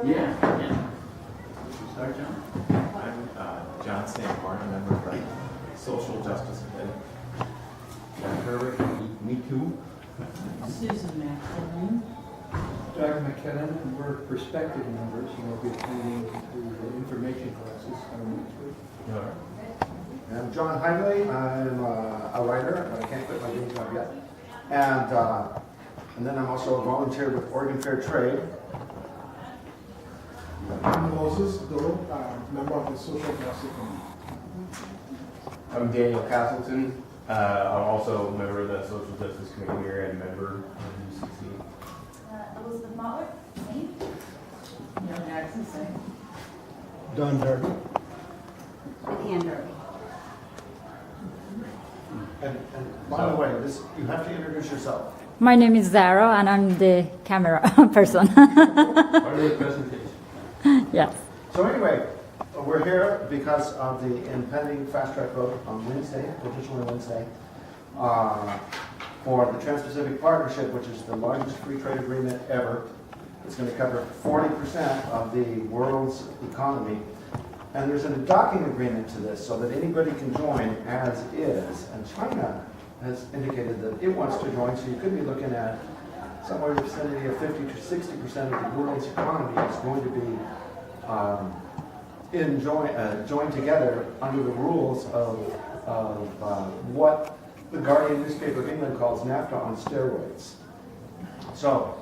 Yeah. Start, John. I'm John Sanborn, a member of the Social Justice Committee. John Herbert, me too. Susan McLean. Doug McKinnon, and we're prospective members, and we'll be attending the information classes next week. All right. I'm John Heinley. I'm a writer, but I can't quit my day job yet. And then I'm also a volunteer with Oregon Fair Trade. I'm Moses Dole, member of the Social Justice Committee. I'm Daniel Castleton. I'm also a member of the Social Justice Committee here and member of UCC. Elizabeth Mottler, me. Neil Jackson, same. Don Derby. Ann Derby. And by the way, you have to introduce yourself. My name is Zara, and I'm the camera person. Part of the presentation. Yes. So anyway, we're here because of the impending fast track vote on Wednesday, potentially Wednesday, for the TransPacific Partnership, which is the largest free trade agreement ever. It's going to cover 40% of the world's economy. And there's a docking agreement to this so that anybody can join as is. And China has indicated that it wants to join, so you could be looking at somewhere in the vicinity of 50 to 60% of the world's economy is going to be joined together under the rules of what the Guardian newspaper of England calls NAFTA on steroids. So,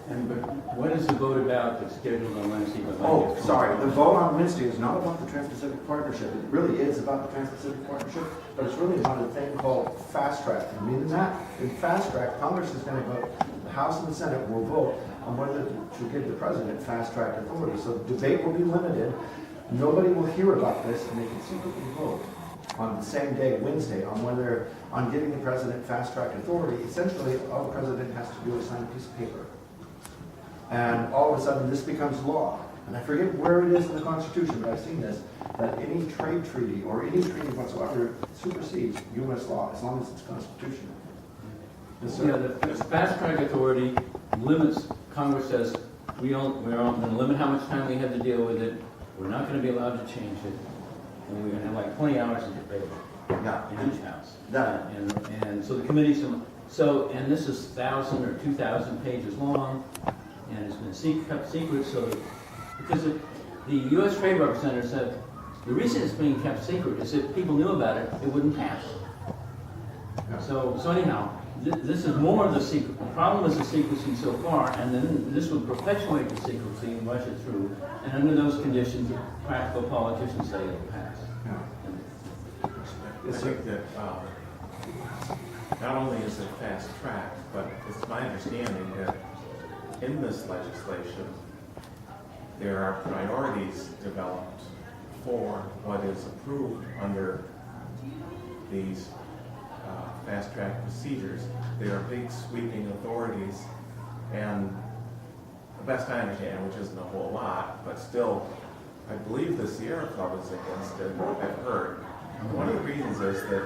But what is the vote about that's scheduled on Wednesday? The vote on Wednesday is not about the Trans-Pacific Partnership. It really is about the Trans-Pacific Partnership, but it's really about a thing called fast track. I mean, in fast track, Congress is going to vote, the House and the Senate will vote on whether to give the president fast track authority. So the debate will be limited. Nobody will hear about this, and they can secretly vote on the same day, Wednesday, on giving the president fast track authority. Essentially, all the president has to do is sign a piece of paper. And all of a sudden, this becomes law. And I forget where it is in the Constitution, but I've seen this, that any trade treaty or any treaty whatsoever supersedes U.S. law as long as it's constitutional. The fast track authority limits, Congress says, we're going to limit how much time we have to deal with it. We're not going to be allowed to change it. And we're going to have like 20 hours of debate in each house. And so the committees, and this is 1,000 or 2,000 pages long. And it's been kept secret, because the U.S. Trade Representative said the reason it's being kept secret is if people knew about it, it wouldn't pass. So anyhow, this is more of the secret. The problem is the secrecy so far, and then this would perpetuate the secrecy and rush it through. And under those conditions, practical politicians say it'll pass. I think that not only is it fast track, but it's my understanding that in this legislation, there are priorities developed for what is approved under these fast track procedures. There are big sweeping authorities, and the best I understand, which isn't a whole lot, but still, I believe the Sierra Club is against it, I've heard. One of the reasons is that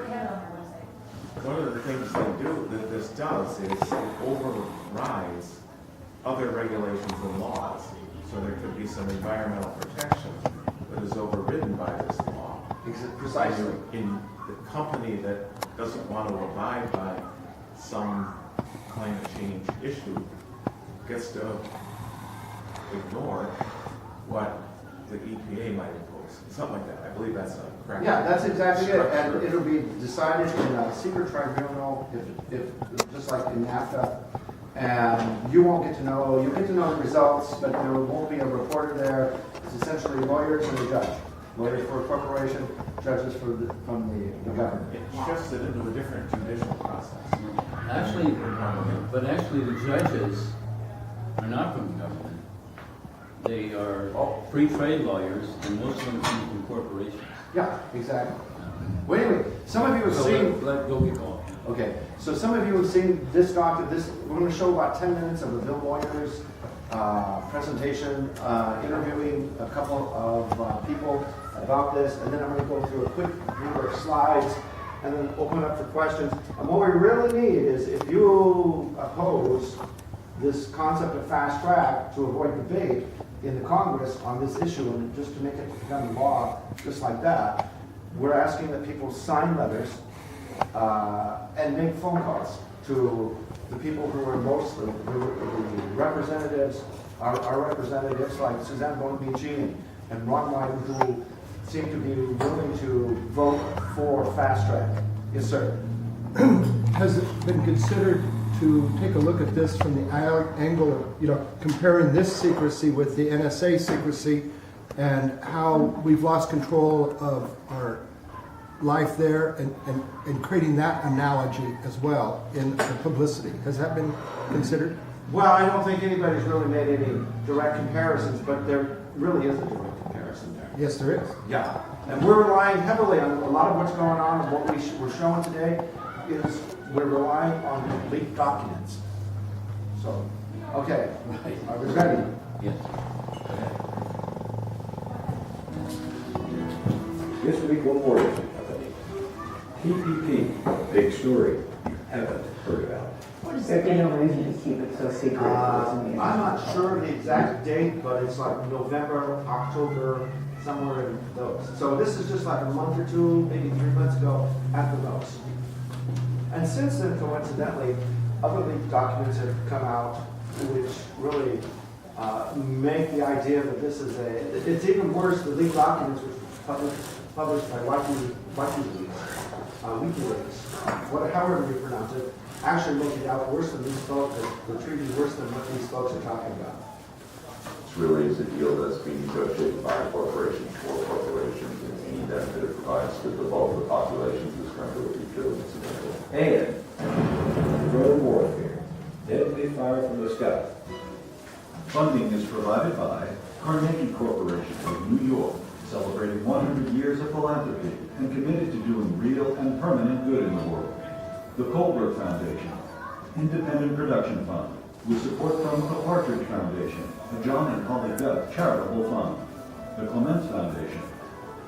one of the things that this does is it overrides other regulations and laws. So there could be some environmental protection that is overridden by this law. Precisely. In the company that doesn't want to abide by some climate change issue gets to ignore what the EPA might impose. Something like that. I believe that's a correct. Yeah, that's exactly it. And it'll be decided in a secret tribunal, if just like in NAFTA. And you won't get to know, you'll get to know the results, but there won't be a reporter there. It's essentially lawyers and a judge. Lawyers for a corporation, judges from the government. It shifts it into a different judicial process. Actually, the judges are not from the government. They are free trade lawyers, and most of them come from corporations. Yeah, exactly. Well, anyway, some of you have seen. Let go be called. Okay, so some of you have seen this document. We're going to show about 10 minutes of the Bill lawyers presentation, interviewing a couple of people about this, and then I'm going to go through a quick number of slides and then open up for questions. And what we really need is if you oppose this concept of fast track to avoid debate in the Congress on this issue, and just to make it become law, just like that, we're asking that people sign letters and make phone calls to the people who are mostly the representatives, our representatives like Suzanne Bonamici and Ron Wyden, who seem to be willing to vote for fast track. Yes, sir. Has it been considered to take a look at this from the angle of, comparing this secrecy with the NSA secrecy and how we've lost control of our life there and creating that analogy as well in the publicity? Has that been considered? Well, I don't think anybody's really made any direct comparisons, but there really is a direct comparison there. Yes, there is. Yeah, and we're relying heavily on a lot of what's going on and what we're showing today is we're relying on leaked documents. So, okay, are we ready? Yes. This week on Mortgage Company, PPP Victory, you haven't heard about. There'd be no reason to keep it so secret. I'm not sure the exact date, but it's like November, October, somewhere in those. So this is just like a month or two, maybe 3 months ago at the most. And since then, coincidentally, other leaked documents have come out which really make the idea that this is it's even worse, the leaked documents which were published by WikiLeaks, however you pronounce it, actually make it out worse than these folks, the treaty worse than what these folks are talking about. This really is a deal that's being negotiated by corporations for corporations, and any benefit it provides to the bulk of the population of this country would be trillions of dollars. And, furthermore here, deadly fire from the sky. Funding is provided by Carnegie Corporation of New York, celebrating 100 years of philanthropy and committed to doing real and permanent good in the world. The Colbert Foundation, Independent Production Fund, with support from the Partridge Foundation, the John and Holly Duff Charitable Fund, the Clements Foundation,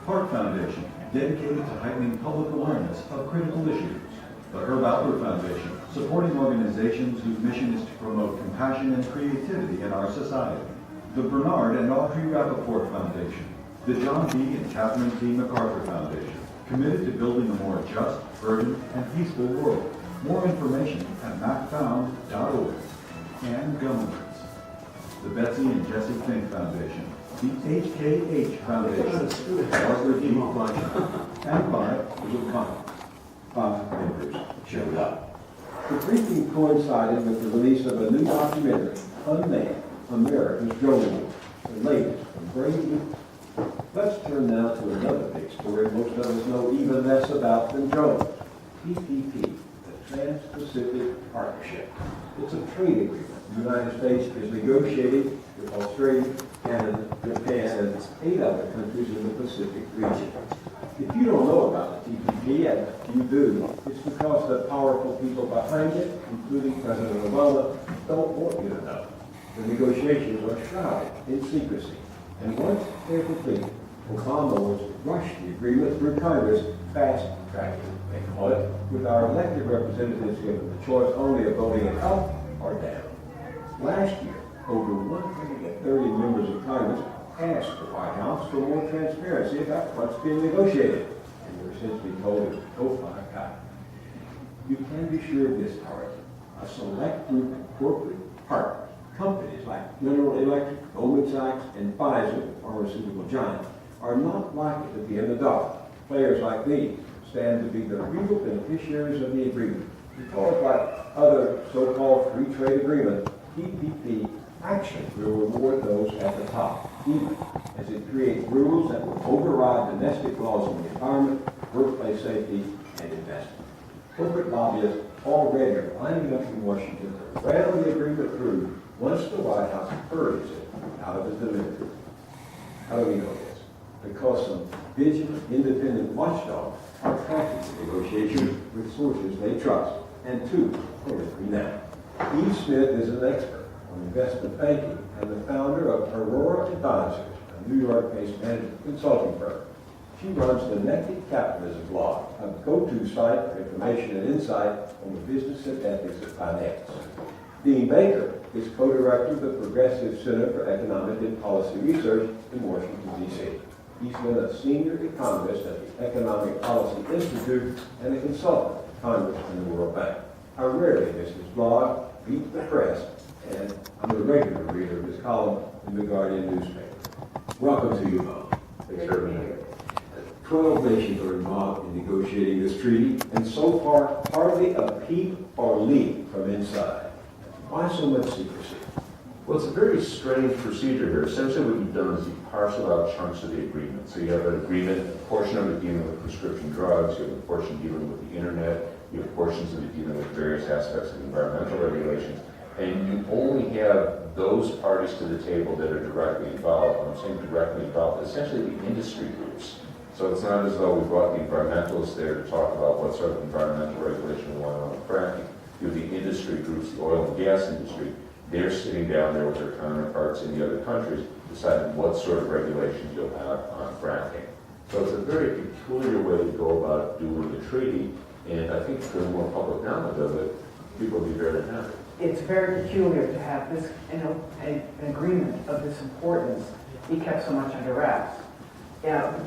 Park Foundation, dedicated to heightening public awareness of critical issues, the Herb Alpert Foundation, supporting organizations whose mission is to promote compassion and creativity in our society, the Bernard and Audrey Rappaport Foundation, the John B. and Catherine T. MacArthur Foundation, committed to building a more just, urgent, and peaceful world. More information at macfound.org. And governments, the Betsy and Jesse Fink Foundation, the HKH Foundation, Barbara G. Fleischer, and five members showed up. The briefing coincided with the release of a new documentary, Unmanned, America's Drone War, the latest from Brady. Let's turn now to another big story most of us know even less about than drones. PPP, the Trans-Pacific Partnership. It's a trade agreement the United States is negotiating with Australia, Canada, Japan, and 8 other countries in the Pacific region. If you don't know about the TPP, and you do, it's because the powerful people behind it, including President Obama, don't want you to know. The negotiations are shrouded in secrecy. And once they're complete, Obama was to rush the agreement through Congress, fast-tracking, they call it, with our elected representatives given the choice only of voting it up or down. Last year, over 130 members of Congress asked the White House for more transparency about what's being negotiated, and we're essentially told to go find a copy. You can be sure of this, however. A select group of corporate partners, companies like General Electric, Goldman Sachs, and Pfizer, the pharmaceutical giant, are not likely to be in the dock. Players like these stand to be the real beneficiaries of the agreement, because like other so-called free trade agreements, PPP actually will reward those at the top, even as it creates rules that will override domestic laws on the environment, workplace safety, and investment. Corporate lobbyists already are lining up in Washington to ram the agreement through once the White House hurries it out of its delivery. How do we know this? Because some vigilant, independent watchdogs are tracking the negotiations with sources they trust, and two are with me now. Eve Smith is an expert on investment banking and the founder of Aurora Advisors, a New York-based management consulting firm. She runs the Naked Capitalism blog, a go-to site for information and insight on the business and ethics of finance. Dean Baker is co-director of the Progressive Center for Economic and Policy Research in Washington, D.C. He's been a senior economist at the Economic Policy Institute and a consultant to Congress and the World Bank. I rarely miss his blog, Beat the Press, and I'm a regular reader of his column in the Guardian newspaper. Welcome to you both. Thanks for having me. 12 nations are involved in negotiating this treaty, and so far, hardly a peep or leak from inside. Why so much secrecy? Well, it's a very strange procedure here. Essentially what you've done is you've parceled out chunks of the agreement. So you have an agreement, a portion of it dealing with prescription drugs, you have a portion dealing with the internet, you have portions of it dealing with various aspects of environmental regulations, and you only have those parties to the table that are directly involved. When I'm saying directly involved, essentially the industry groups. So it's not as though we brought the environmentalists there to talk about what sort of environmental regulation we want on fracking. You have the industry groups, the oil and gas industry. They're sitting down there with their counterparts in the other countries, deciding what sort of regulations you'll have on fracking. So it's a very peculiar way to go about doing the treaty, and I think for the more public knowledge of it, people will be very happy. It's very peculiar to have this, an agreement of this importance be kept so much under wraps.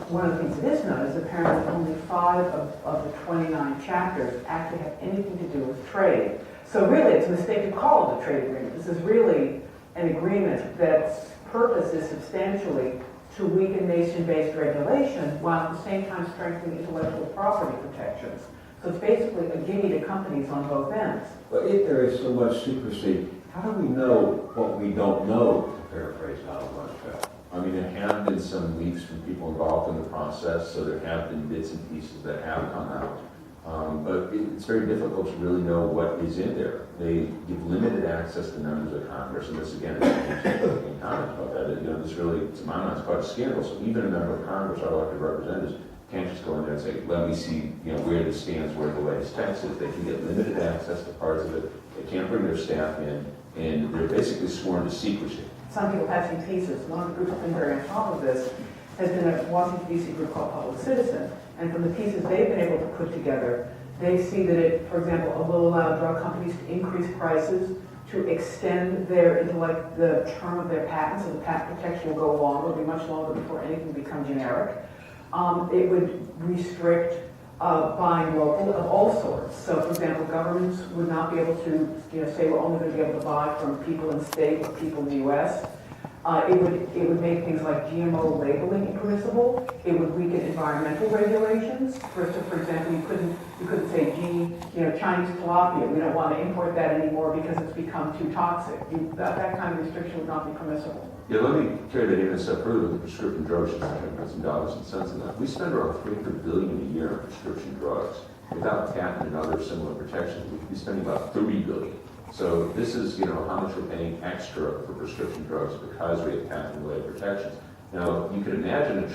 One of the things that is known is apparently only 5 of the 29 chapters actually have anything to do with trade. So really, it's a mistake to call it a trade agreement. This is really an agreement that's purpose is substantially to weaken nation-based regulation while at the same time strengthening intellectual property protections. So it's basically a gimme to companies on both ends. But if there is so much secrecy, how do we know what we don't know, to paraphrase Donald Rumsfeld? I mean, there have been some leaks from people involved in the process, so there have been bits and pieces that have come out. But it's very difficult to really know what is in there. They give limited access to members of Congress, and this again is in comment about that. You know, this really, to my mind, is quite a scandal. So even a member of Congress, our elected representatives, can't just go in there and say, let me see, you know, where this stands, where the latest text is. They can get limited access to parts of it. They can't bring their staff in, and they're basically sworn to secrecy. Some people have seen pieces. One of the groups that's been very on top of this has been a Washington, D.C. group called Public Citizen. And from the pieces they've been able to put together, they see that it, for example, will allow drug companies to increase prices, to extend the term of their patents, so the patent protection will go longer, it'll be much longer before anything becomes generic. It would restrict buying local of all sorts. So, for example, governments would not be able to, say we're only going to be able to buy from people in the state or people in the U.S. It would make things like GMO labeling impermissible. It would weaken environmental regulations. For example, you couldn't say, Chinese tilapia, we don't want to import that anymore because it's become too toxic. That kind of restriction would not be permissible. Yeah, let me carry that even a step further with the prescription drugs. Just to put some dollars and cents in that. We spend around $300 billion a year on prescription drugs. Without patent and other similar protections, we'd be spending about $30 billion. So this is, how much we're paying extra for prescription drugs because we have patent-related protections. Now, you can imagine a